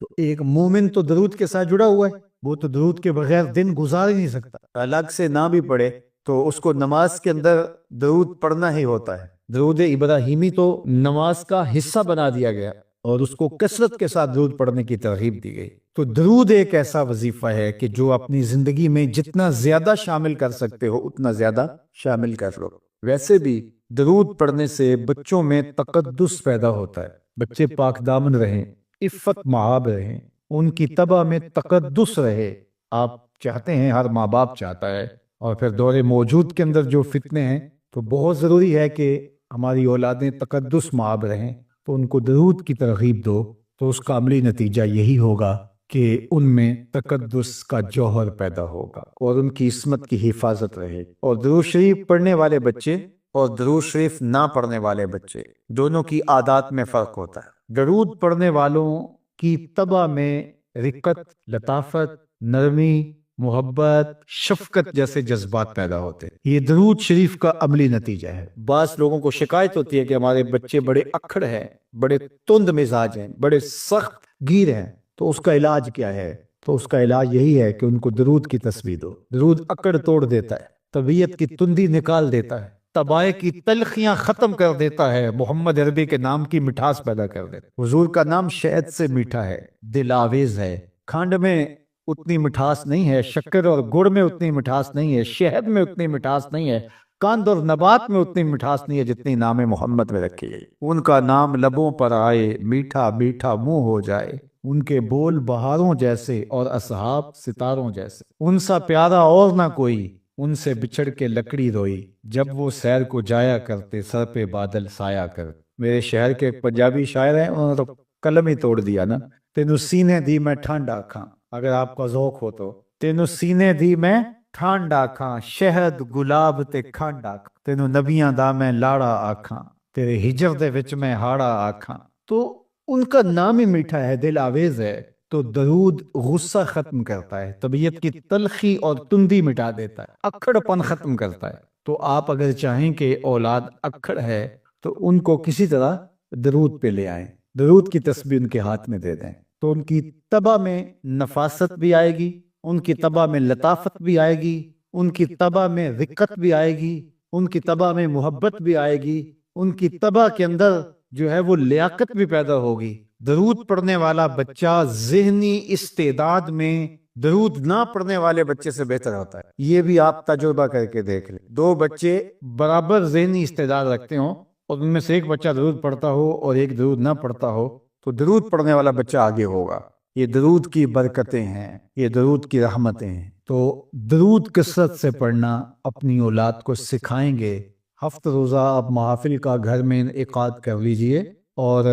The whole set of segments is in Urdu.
تو ایک مومن تو درود کے ساتھ جڑا ہوا ہے، وہ تو درود کے بغیر دن گزار ہی نہیں سکتا، الگ سے نہ بھی پڑھے تو اس کو نماز کے اندر درود پڑھنا ہی ہوتا ہے۔ درود ابراہیمی تو نماز کا حصہ بنا دیا گیا اور اس کو کثرت کے ساتھ درود پڑھنے کی ترغیب دی گئی۔ تو درود ایک ایسا وظیفہ ہے کہ جو اپنی زندگی میں جتنا زیادہ شامل کر سکتے ہو اتنا زیادہ شامل کر لو۔ ویسے بھی درود پڑھنے سے بچوں میں تقدس پیدا ہوتا ہے، بچے پاک دامن رہیں، عفت مآب رہیں، ان کی طبع میں تقدس رہے۔ آپ چاہتے ہیں، ہر ماں باپ چاہتا ہے، اور پھر دور موجود کے اندر جو فتنے ہیں تو بہت ضروری ہے کہ ہماری اولادیں تقدس مآب رہیں، تو ان کو درود کی ترغیب دو، تو اس کا عملی نتیجہ یہی ہوگا کہ ان میں تقدس کا جوہر پیدا ہوگا اور ان کی عصمت کی حفاظت رہے۔ اور درود شریف پڑھنے والے بچے اور درود شریف نہ پڑھنے والے بچے دونوں کی عادات میں فرق ہوتا ہے۔ درود پڑھنے والوں کی طبع میں رقت، لطافت، نرمی، محبت، شفقت جیسے جذبات پیدا ہوتے ہیں۔ یہ درود شریف کا عملی نتیجہ ہے۔ بعض لوگوں کو شکایت ہوتی ہے کہ ہمارے بچے بڑے اکھڑ ہیں، بڑے تند مزاج ہیں، بڑے سخت گیر ہیں، تو اس کا علاج کیا ہے؟ تو اس کا علاج یہی ہے کہ ان کو درود کی تسبیح دو۔ درود اکڑ توڑ دیتا ہے، طبیعت کی تندی نکال دیتا ہے، طبائع کی تلخیاں ختم کر دیتا ہے، محمد عربی کے نام کی مٹھاس پیدا کر دیتا ہے۔ حضور کا نام شہد سے میٹھا ہے، دل آویز ہے، کھنڈ میں اتنی مٹھاس نہیں ہے، شکر اور گڑ میں اتنی مٹھاس نہیں ہے، شہد میں اتنی مٹھاس نہیں ہے، کاند اور نبات میں اتنی مٹھاس نہیں ہے جتنی نام محمد میں رکھی گئی۔ ان کا نام لبوں پر آئے، میٹھا میٹھا منہ ہو جائے، ان کے بول بہاروں جیسے اور اصحاب ستاروں جیسے، ان سا پیارا اور نہ کوئی، ان سے بچھڑ کے لکڑی روئی، جب وہ سیر کو جایا کرتے سر پہ بادل سایہ کر۔ میرے شہر کے ایک پنجابی شاعر ہیں، انہوں نے تو قلم ہی توڑ دیا نا۔ تینوں سینے دی میں ٹھنڈ آکھاں، اگر آپ کا ذوق ہو تو، تینوں سینے دی میں ٹھنڈ آکھاں، شہد گلاب تے کھنڈ آکھاں، تینوں نبیاں دا میں لاڑا آکھاں، تیرے ہجر دے وچ میں ہاڑا آکھاں۔ تو ان کا نام ہی میٹھا ہے، دل آویز ہے۔ تو درود غصہ ختم کرتا ہے، طبیعت کی تلخی اور تندی مٹا دیتا ہے، اکھڑ پن ختم کرتا ہے۔ تو آپ اگر چاہیں کہ اولاد اکھڑ ہے تو ان کو کسی طرح درود پہ لے آئیں، درود کی تسبیح ان کے ہاتھ میں دے دیں، تو ان کی طبع میں نفاست بھی آئے گی، ان کی طبع میں لطافت بھی آئے گی، ان کی طبع میں رقت بھی آئے گی، ان کی طبع میں محبت بھی آئے گی، ان کی طبع کے اندر جو ہے وہ لیاقت بھی پیدا ہوگی۔ درود پڑھنے والا بچہ ذہنی استعداد میں درود نہ پڑھنے والے بچے سے بہتر ہوتا ہے۔ یہ بھی آپ تجربہ کر کے دیکھ لیں، دو بچے برابر ذہنی استعداد رکھتے ہوں اور ان میں سے ایک بچہ درود پڑھتا ہو اور ایک درود نہ پڑھتا ہو، تو درود پڑھنے والا بچہ آگے ہوگا۔ یہ درود کی برکتیں ہیں، یہ درود کی رحمتیں ہیں۔ تو درود کثرت سے پڑھنا اپنی اولاد کو سکھائیں گے۔ ہفتہ روزہ آپ محافل کا گھر میں انعقاد کر لیجئے اور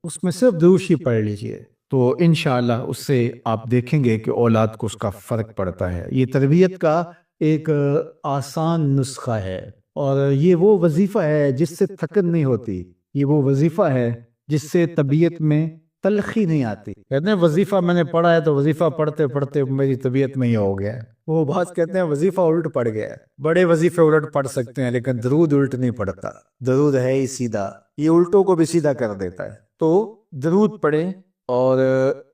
اس میں صرف درود ہی پڑھ لیجئے، تو انشاءاللہ اس سے آپ دیکھیں گے کہ اولاد کو اس کا فرق پڑتا ہے۔ یہ تربیت کا ایک آسان نسخہ ہے، اور یہ وہ وظیفہ ہے جس سے تھکن نہیں ہوتی، یہ وہ وظیفہ ہے جس سے طبیعت میں تلخی نہیں آتی۔ کہتے ہیں وظیفہ میں نے پڑھا ہے تو وظیفہ پڑھتے پڑھتے میری طبیعت میں ہی ہو گیا ہے۔ وہ بات کہتے ہیں وظیفہ الٹ پڑ گیا ہے۔ بڑے وظیفے الٹ پڑھ سکتے ہیں لیکن درود الٹ نہیں پڑتا، درود ہے ہی سیدھا، یہ الٹوں کو بھی سیدھا کر دیتا ہے۔ تو درود پڑھیں، اور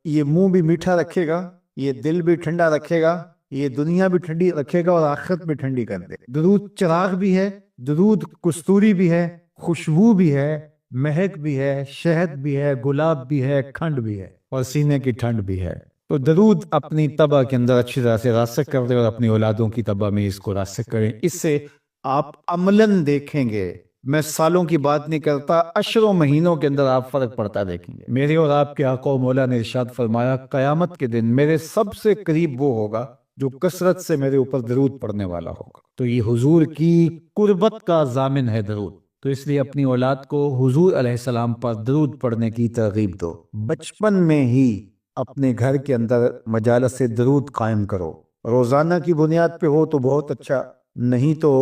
یہ منہ بھی میٹھا رکھے گا، یہ دل بھی ٹھنڈا رکھے گا، یہ دنیا بھی ٹھنڈی رکھے گا اور آخرت بھی ٹھنڈی کر دے۔ درود چراغ بھی ہے، درود کستوری بھی ہے، خوشبو بھی ہے، مہک بھی ہے، شہد بھی ہے، گلاب بھی ہے، کھنڈ بھی ہے، اور سینے کی ٹھنڈ بھی ہے۔ تو درود اپنی طبع کے اندر اچھی طرح سے راسخ کر دیں اور اپنی اولادوں کی طبع میں اس کو راسخ کریں۔ اس سے آپ عملاً دیکھیں گے، میں سالوں کی بات نہیں کرتا، اشروں مہینوں کے اندر آپ فرق پڑتا دیکھیں گے۔ میرے اور آپ کے آقا و مولا نے ارشاد فرمایا، قیامت کے دن میرے سب سے قریب وہ ہوگا جو کثرت سے میرے اوپر درود پڑھنے والا ہوگا۔ تو یہ حضور کی قربت کا ضامن ہے درود، تو اس لیے اپنی اولاد کو حضور علیہ السلام پر درود پڑھنے کی ترغیب دو۔ بچپن میں ہی اپنے گھر کے اندر مجالس درود قائم کرو، روزانہ کی بنیاد پہ ہو تو بہت اچھا، نہیں تو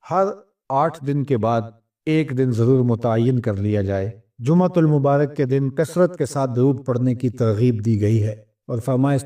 ہر 8 دن کے بعد ایک دن ضرور متعین کر لیا جائے۔ جمعۃ المبارک کے دن کثرت کے ساتھ درود پڑھنے کی ترغیب دی گئی ہے، اور فرمایا